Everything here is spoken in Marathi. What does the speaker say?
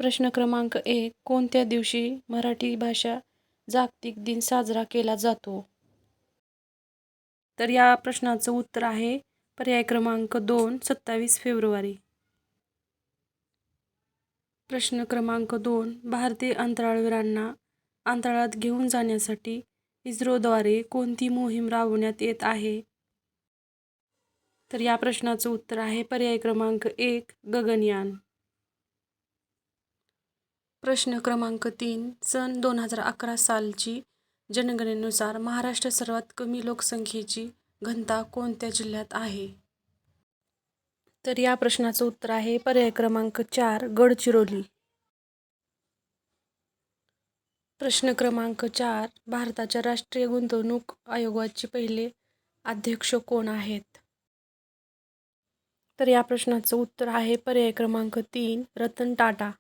प्रश्न क्रमांक 1. कोणत्या दिवशी मराठी भाषा जागतिक दिन साजरा केला जातो? तर या प्रश्नाचं उत्तर आहे पर्याय क्रमांक 2, 27 फेब्रुवारी. प्रश्न क्रमांक 2. भारतीय अंतराळवीरांना अंतराळात घेऊन जाण्यासाठी इस्रोद्वारे कोणती मोहीम राबवण्यात येत आहे? तर या प्रश्नाचं उत्तर आहे पर्याय क्रमांक 1, गगनयान. प्रश्न क्रमांक 3. सन 2011 सालची जनगणनेनुसार महाराष्ट्रात सर्वात कमी लोकसंख्येची घनता कोणत्या जिल्ह्यात आहे? तर या प्रश्नाचं उत्तर आहे पर्याय क्रमांक 4, गडचिरोली. प्रश्न क्रमांक 4. भारताच्या राष्ट्रीय गुंतवणूक आयोगाचे पहिले अध्यक्ष कोण आहेत? तर या प्रश्नाचं उत्तर आहे पर्याय क्रमांक 3, रतन टाटा.